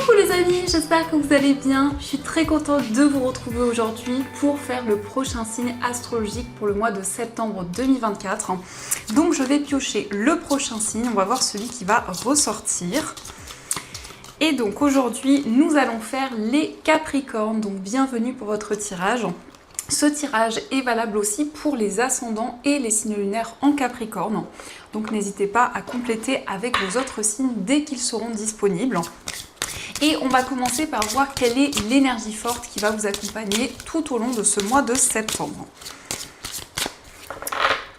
Coucou les amis, j'espère que vous allez bien. Je suis très contente de vous retrouver aujourd'hui pour faire le prochain signe astrologique pour le mois de septembre 2024. Donc je vais piocher le prochain signe, on va voir celui qui va ressortir. Et donc aujourd'hui, nous allons faire les Capricornes, donc bienvenue pour votre tirage. Ce tirage est valable aussi pour les ascendants et les signes lunaires en Capricorne. Donc n'hésitez pas à compléter avec vos autres signes dès qu'ils seront disponibles. Et on va commencer par voir quelle est l'énergie forte qui va vous accompagner tout au long de ce mois de septembre.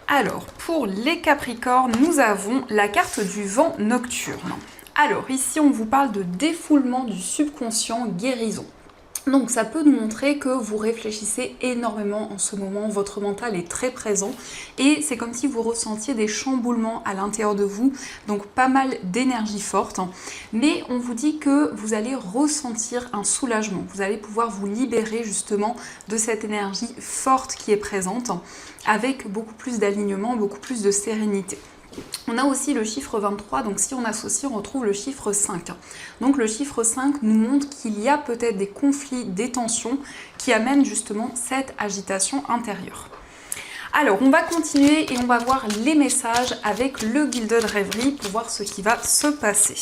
Alors, pour les Capricornes, nous avons la carte du vent nocturne. Alors, ici, on vous parle de défoulement du subconscient, guérison. Donc ça peut nous montrer que vous réfléchissez énormément en ce moment, votre mental est très présent et c'est comme si vous ressentiez des chamboulements à l'intérieur de vous, donc pas mal d'énergie forte. Mais on vous dit que vous allez ressentir un soulagement, vous allez pouvoir vous libérer justement de cette énergie forte qui est présente avec beaucoup plus d'alignement, beaucoup plus de sérénité. On a aussi le chiffre 23, donc si on associe, on retrouve le chiffre 5. Donc le chiffre 5 nous montre qu'il y a peut-être des conflits, des tensions qui amènent justement cette agitation intérieure. Alors on va continuer et on va voir les messages avec le Gilded Rêverie pour voir ce qui va se passer.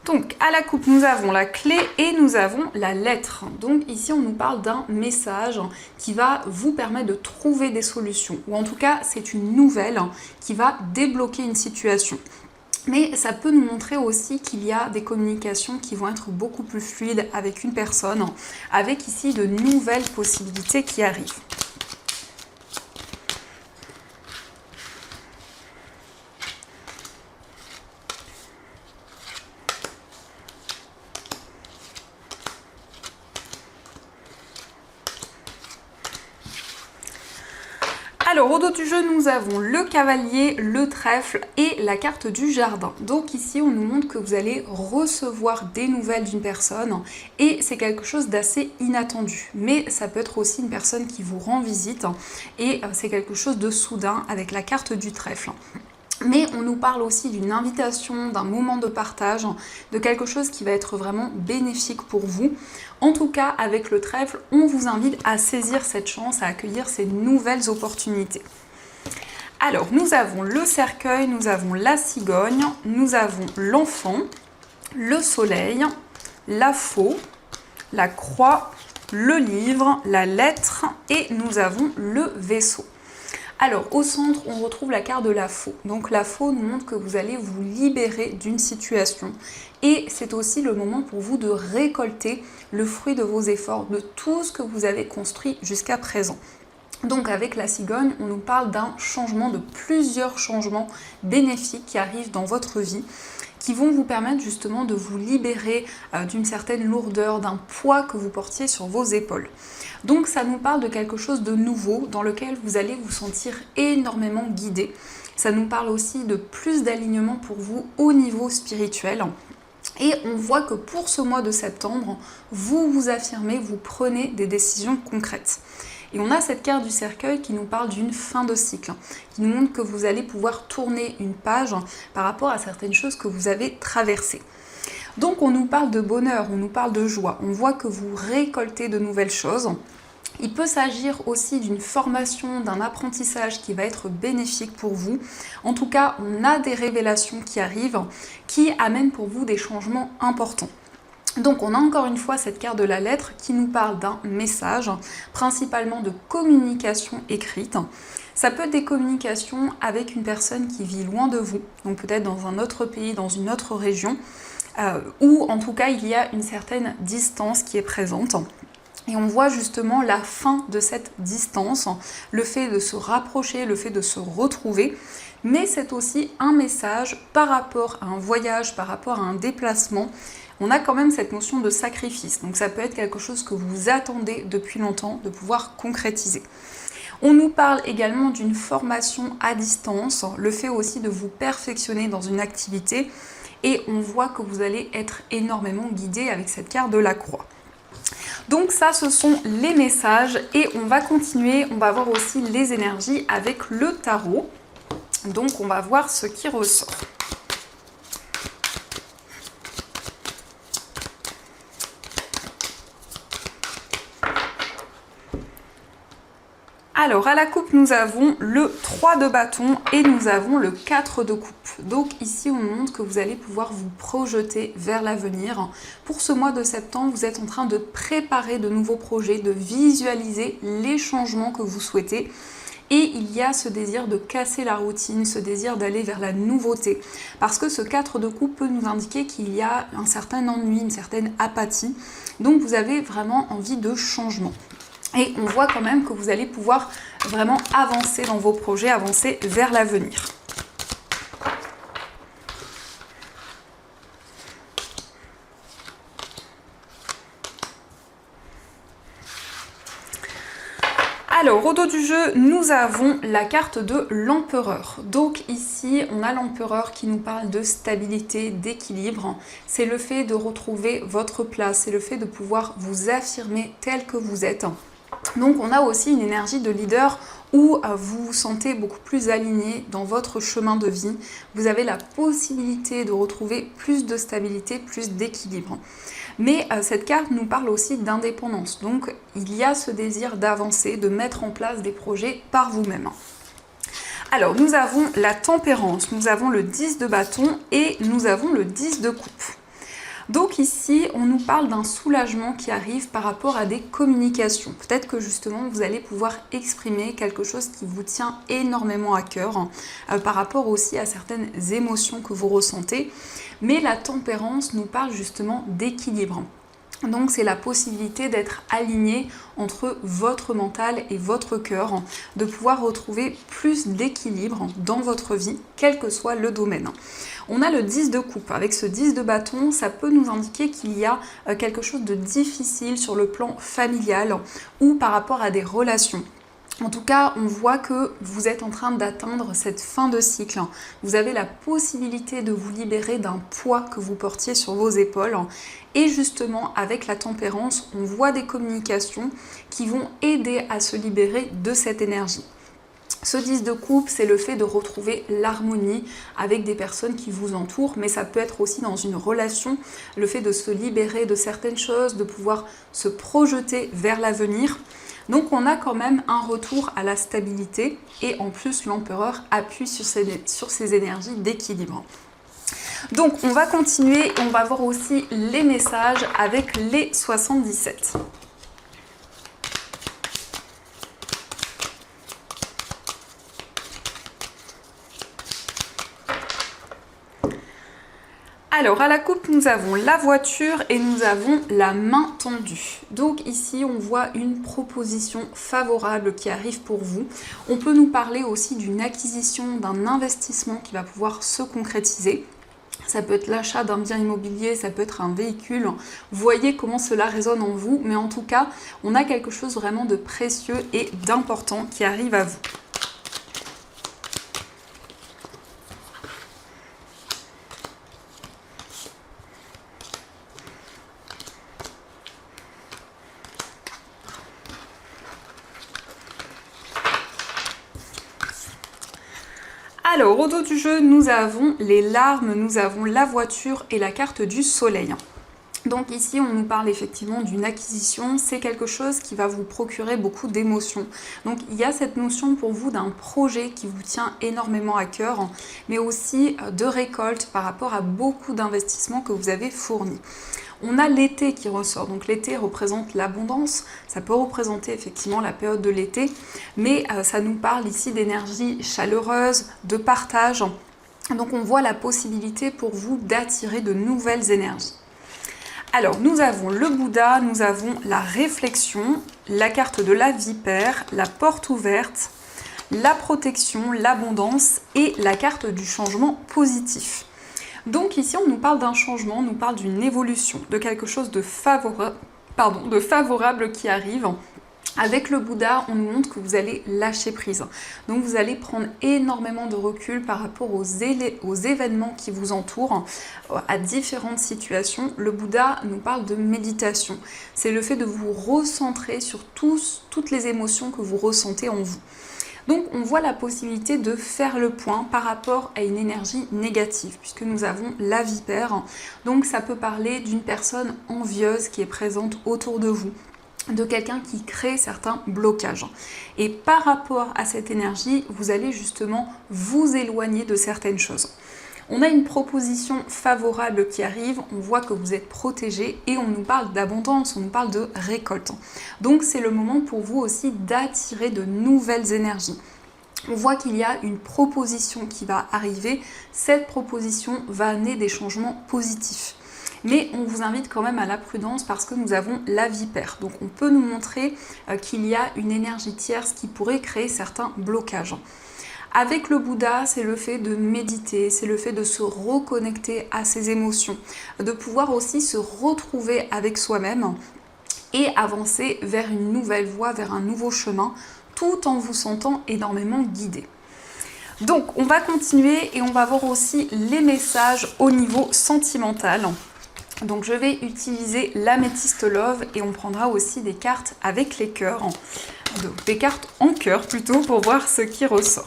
Donc à la coupe, nous avons la clé et nous avons la lettre. Donc ici, on nous parle d'un message qui va vous permettre de trouver des solutions. Ou en tout cas, c'est une nouvelle qui va débloquer une situation. Mais ça peut nous montrer aussi qu'il y a des communications qui vont être beaucoup plus fluides avec une personne, avec ici de nouvelles possibilités qui arrivent. Alors au dos du jeu, nous avons le cavalier, le trèfle et la carte du jardin. Donc ici, on nous montre que vous allez recevoir des nouvelles d'une personne et c'est quelque chose d'assez inattendu. Mais ça peut être aussi une personne qui vous rend visite et c'est quelque chose de soudain avec la carte du trèfle. Mais on nous parle aussi d'une invitation, d'un moment de partage, de quelque chose qui va être vraiment bénéfique pour vous. En tout cas, avec le trèfle, on vous invite à saisir cette chance, à accueillir ces nouvelles opportunités. Alors, nous avons le cercueil, nous avons la cigogne, nous avons l'enfant, le soleil, la faux, la croix, le livre, la lettre et nous avons le vaisseau. Alors, au centre, on retrouve la carte de la faux. Donc, la faux nous montre que vous allez vous libérer d'une situation. Et c'est aussi le moment pour vous de récolter le fruit de vos efforts, de tout ce que vous avez construit jusqu'à présent. Donc, avec la cigogne, on nous parle d'un changement, de plusieurs changements bénéfiques qui arrivent dans votre vie, qui vont vous permettre justement de vous libérer d'une certaine lourdeur, d'un poids que vous portiez sur vos épaules. Donc ça nous parle de quelque chose de nouveau dans lequel vous allez vous sentir énormément guidé. Ça nous parle aussi de plus d'alignement pour vous au niveau spirituel. Et on voit que pour ce mois de septembre, vous vous affirmez, vous prenez des décisions concrètes. Et on a cette carte du cercueil qui nous parle d'une fin de cycle, qui nous montre que vous allez pouvoir tourner une page par rapport à certaines choses que vous avez traversées. Donc on nous parle de bonheur, on nous parle de joie, on voit que vous récoltez de nouvelles choses. Il peut s'agir aussi d'une formation, d'un apprentissage qui va être bénéfique pour vous. En tout cas, on a des révélations qui arrivent, qui amènent pour vous des changements importants. Donc on a encore une fois cette carte de la lettre qui nous parle d'un message, principalement de communication écrite. Ça peut être des communications avec une personne qui vit loin de vous, donc peut-être dans un autre pays, dans une autre région, ou en tout cas il y a une certaine distance qui est présente. Et on voit justement la fin de cette distance, le fait de se rapprocher, le fait de se retrouver. Mais c'est aussi un message par rapport à un voyage, par rapport à un déplacement. On a quand même cette notion de sacrifice. Donc ça peut être quelque chose que vous attendez depuis longtemps de pouvoir concrétiser. On nous parle également d'une formation à distance, le fait aussi de vous perfectionner dans une activité. Et on voit que vous allez être énormément guidé avec cette carte de la croix. Donc ça, ce sont les messages et on va continuer, on va voir aussi les énergies avec le tarot. Donc on va voir ce qui ressort. Alors, à la coupe, nous avons le 3 de bâton et nous avons le 4 de coupe. Donc ici, on nous montre que vous allez pouvoir vous projeter vers l'avenir. Pour ce mois de septembre, vous êtes en train de préparer de nouveaux projets, de visualiser les changements que vous souhaitez. Et il y a ce désir de casser la routine, ce désir d'aller vers la nouveauté. Parce que ce 4 de coupe peut nous indiquer qu'il y a un certain ennui, une certaine apathie. Donc vous avez vraiment envie de changement. Et on voit quand même que vous allez pouvoir vraiment avancer dans vos projets, avancer vers l'avenir. Alors, au dos du jeu, nous avons la carte de l'empereur. Donc ici, on a l'empereur qui nous parle de stabilité, d'équilibre. C'est le fait de retrouver votre place, c'est le fait de pouvoir vous affirmer tel que vous êtes. Donc on a aussi une énergie de leader où vous vous sentez beaucoup plus aligné dans votre chemin de vie. Vous avez la possibilité de retrouver plus de stabilité, plus d'équilibre. Mais cette carte nous parle aussi d'indépendance. Donc il y a ce désir d'avancer, de mettre en place des projets par vous-même. Alors nous avons la tempérance, nous avons le 10 de bâton et nous avons le 10 de coupe. Donc ici, on nous parle d'un soulagement qui arrive par rapport à des communications. Peut-être que justement, vous allez pouvoir exprimer quelque chose qui vous tient énormément à cœur, par rapport aussi à certaines émotions que vous ressentez. Mais la tempérance nous parle justement d'équilibre. Donc c'est la possibilité d'être aligné entre votre mental et votre cœur, de pouvoir retrouver plus d'équilibre dans votre vie, quel que soit le domaine. On a le 10 de coupe. Avec ce 10 de bâton, ça peut nous indiquer qu'il y a quelque chose de difficile sur le plan familial ou par rapport à des relations. En tout cas, on voit que vous êtes en train d'atteindre cette fin de cycle. Vous avez la possibilité de vous libérer d'un poids que vous portiez sur vos épaules. Et justement, avec la tempérance, on voit des communications qui vont aider à se libérer de cette énergie. Ce 10 de coupe, c'est le fait de retrouver l'harmonie avec des personnes qui vous entourent, mais ça peut être aussi dans une relation, le fait de se libérer de certaines choses, de pouvoir se projeter vers l'avenir. Donc on a quand même un retour à la stabilité et en plus l'empereur appuie sur ces énergies d'équilibre. Donc on va continuer, on va voir aussi les messages avec les 77. Alors à la coupe, nous avons la voiture et nous avons la main tendue. Donc ici, on voit une proposition favorable qui arrive pour vous. On peut nous parler aussi d'une acquisition, d'un investissement qui va pouvoir se concrétiser. Ça peut être l'achat d'un bien immobilier, ça peut être un véhicule. Voyez comment cela résonne en vous, mais en tout cas, on a quelque chose vraiment de précieux et d'important qui arrive à vous. Alors, au dos du jeu, nous avons les larmes, nous avons la voiture et la carte du soleil. Donc ici, on nous parle effectivement d'une acquisition, c'est quelque chose qui va vous procurer beaucoup d'émotions. Donc il y a cette notion pour vous d'un projet qui vous tient énormément à cœur, mais aussi de récolte par rapport à beaucoup d'investissements que vous avez fournis. On a l'été qui ressort, donc l'été représente l'abondance, ça peut représenter effectivement la période de l'été, mais ça nous parle ici d'énergie chaleureuse, de partage, donc on voit la possibilité pour vous d'attirer de nouvelles énergies. Alors nous avons le Bouddha, nous avons la réflexion, la carte de la vipère, la porte ouverte, la protection, l'abondance et la carte du changement positif. Donc ici, on nous parle d'un changement, on nous parle d'une évolution, de quelque chose de favorable qui arrive. Avec le Bouddha, on nous montre que vous allez lâcher prise. Donc vous allez prendre énormément de recul par rapport aux événements qui vous entourent, à différentes situations. Le Bouddha nous parle de méditation. C'est le fait de vous recentrer sur toutes les émotions que vous ressentez en vous. Donc on voit la possibilité de faire le point par rapport à une énergie négative, puisque nous avons la vipère. Donc ça peut parler d'une personne envieuse qui est présente autour de vous, de quelqu'un qui crée certains blocages. Et par rapport à cette énergie, vous allez justement vous éloigner de certaines choses. On a une proposition favorable qui arrive, on voit que vous êtes protégé et on nous parle d'abondance, on nous parle de récolte. Donc c'est le moment pour vous aussi d'attirer de nouvelles énergies. On voit qu'il y a une proposition qui va arriver, cette proposition va amener des changements positifs. Mais on vous invite quand même à la prudence parce que nous avons la vipère. Donc on peut nous montrer qu'il y a une énergie tierce qui pourrait créer certains blocages. Avec le Bouddha, c'est le fait de méditer, c'est le fait de se reconnecter à ses émotions, de pouvoir aussi se retrouver avec soi-même et avancer vers une nouvelle voie, vers un nouveau chemin, tout en vous sentant énormément guidé. Donc on va continuer et on va voir aussi les messages au niveau sentimental. Donc je vais utiliser l'améthyste love et on prendra aussi des cartes avec les cœurs, donc des cartes en cœur plutôt pour voir ce qui ressort.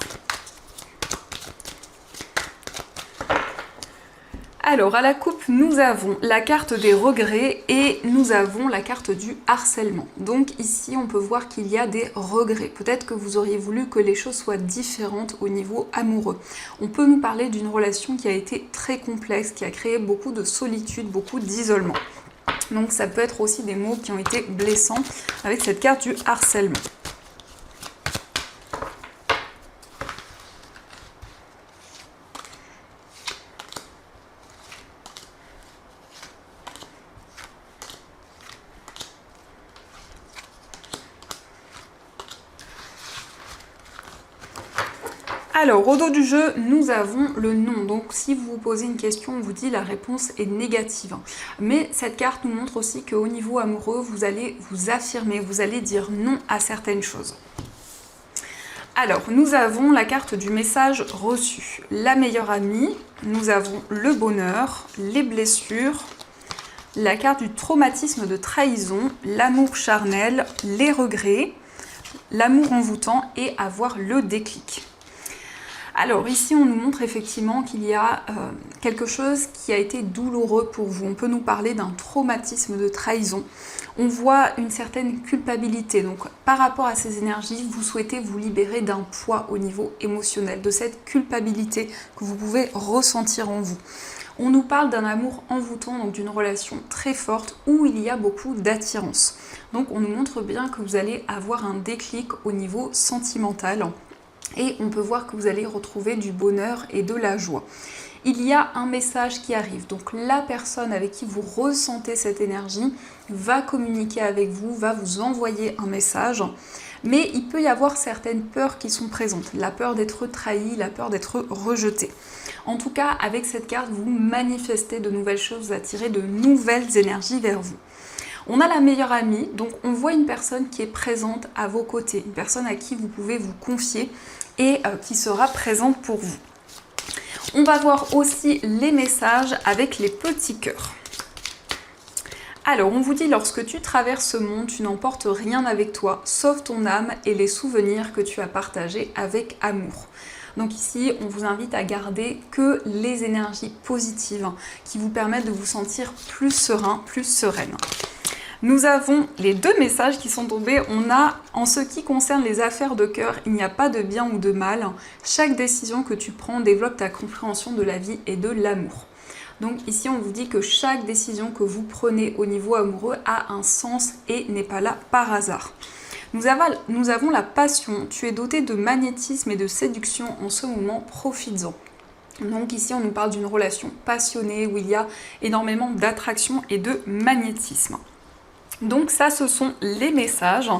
Alors à la coupe, nous avons la carte des regrets et nous avons la carte du harcèlement. Donc ici, on peut voir qu'il y a des regrets. Peut-être que vous auriez voulu que les choses soient différentes au niveau amoureux. On peut nous parler d'une relation qui a été très complexe, qui a créé beaucoup de solitude, beaucoup d'isolement. Donc ça peut être aussi des mots qui ont été blessants avec cette carte du harcèlement. Alors, au dos du jeu, nous avons le non. Donc, si vous vous posez une question, on vous dit la réponse est négative. Mais cette carte nous montre aussi qu'au niveau amoureux, vous allez vous affirmer, vous allez dire non à certaines choses. Alors, nous avons la carte du message reçu. La meilleure amie, nous avons le bonheur, les blessures, la carte du traumatisme de trahison, l'amour charnel, les regrets, l'amour envoûtant et avoir le déclic. Alors ici, on nous montre effectivement qu'il y a quelque chose qui a été douloureux pour vous. On peut nous parler d'un traumatisme de trahison. On voit une certaine culpabilité. Donc par rapport à ces énergies, vous souhaitez vous libérer d'un poids au niveau émotionnel, de cette culpabilité que vous pouvez ressentir en vous. On nous parle d'un amour envoûtant, donc d'une relation très forte où il y a beaucoup d'attirance. Donc on nous montre bien que vous allez avoir un déclic au niveau sentimental. Et on peut voir que vous allez retrouver du bonheur et de la joie. Il y a un message qui arrive, donc la personne avec qui vous ressentez cette énergie va communiquer avec vous, va vous envoyer un message, mais il peut y avoir certaines peurs qui sont présentes, la peur d'être trahi, la peur d'être rejeté. En tout cas, avec cette carte, vous manifestez de nouvelles choses, vous attirez de nouvelles énergies vers vous. On a la meilleure amie, donc on voit une personne qui est présente à vos côtés, une personne à qui vous pouvez vous confier et qui sera présente pour vous. On va voir aussi les messages avec les petits cœurs. Alors, on vous dit, lorsque tu traverses ce monde, tu n'emportes rien avec toi, sauf ton âme et les souvenirs que tu as partagés avec amour. Donc ici, on vous invite à garder que les énergies positives qui vous permettent de vous sentir plus serein, plus sereine. Nous avons les deux messages qui sont tombés. On a, en ce qui concerne les affaires de cœur, il n'y a pas de bien ou de mal. Chaque décision que tu prends développe ta compréhension de la vie et de l'amour. Donc ici, on vous dit que chaque décision que vous prenez au niveau amoureux a un sens et n'est pas là par hasard. Nous avons la passion. Tu es doté de magnétisme et de séduction en ce moment, profites-en. Donc ici, on nous parle d'une relation passionnée où il y a énormément d'attraction et de magnétisme. Donc ça, ce sont les messages.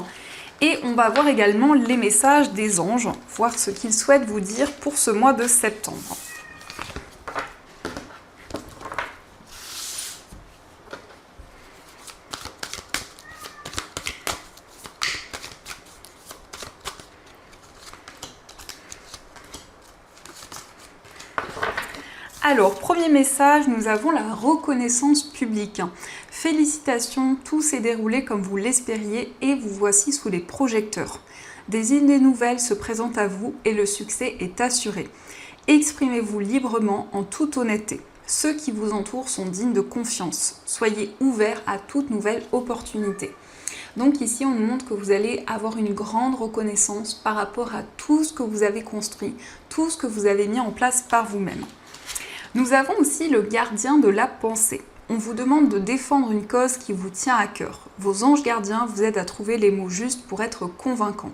Et on va voir également les messages des anges, voir ce qu'ils souhaitent vous dire pour ce mois de septembre. Alors, premier message, nous avons la reconnaissance publique. Félicitations, tout s'est déroulé comme vous l'espériez et vous voici sous les projecteurs. Des idées nouvelles se présentent à vous et le succès est assuré. Exprimez-vous librement en toute honnêteté. Ceux qui vous entourent sont dignes de confiance. Soyez ouverts à toute nouvelle opportunité. Donc ici, on nous montre que vous allez avoir une grande reconnaissance par rapport à tout ce que vous avez construit, tout ce que vous avez mis en place par vous-même. Nous avons aussi le gardien de la pensée. On vous demande de défendre une cause qui vous tient à cœur. Vos anges gardiens vous aident à trouver les mots justes pour être convaincants.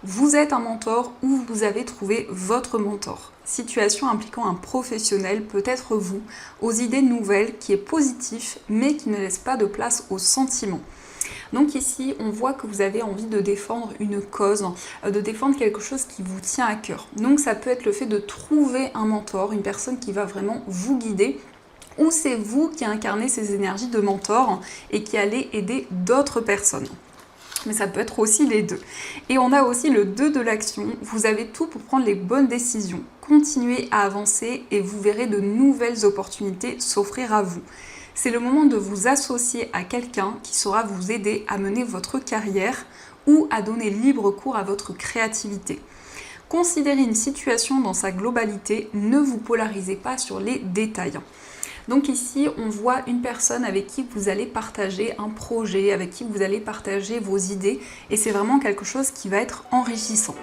Vous êtes un mentor ou vous avez trouvé votre mentor. Situation impliquant un professionnel, peut-être vous, aux idées nouvelles, qui est positif, mais qui ne laisse pas de place aux sentiments. Donc ici, on voit que vous avez envie de défendre une cause, de défendre quelque chose qui vous tient à cœur. Donc ça peut être le fait de trouver un mentor, une personne qui va vraiment vous guider, ou c'est vous qui incarnez ces énergies de mentor et qui allez aider d'autres personnes. Mais ça peut être aussi les deux. Et on a aussi le 2 de l'action. Vous avez tout pour prendre les bonnes décisions. Continuez à avancer et vous verrez de nouvelles opportunités s'offrir à vous. C'est le moment de vous associer à quelqu'un qui saura vous aider à mener votre carrière ou à donner libre cours à votre créativité. Considérez une situation dans sa globalité, ne vous polarisez pas sur les détails. Donc ici, on voit une personne avec qui vous allez partager un projet, avec qui vous allez partager vos idées, et c'est vraiment quelque chose qui va être enrichissant.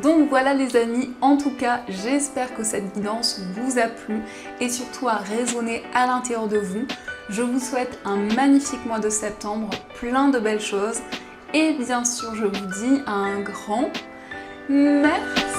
Donc voilà les amis, en tout cas, j'espère que cette guidance vous a plu et surtout a résonné à l'intérieur de vous. Je vous souhaite un magnifique mois de septembre, plein de belles choses, et bien sûr, je vous dis un grand merci.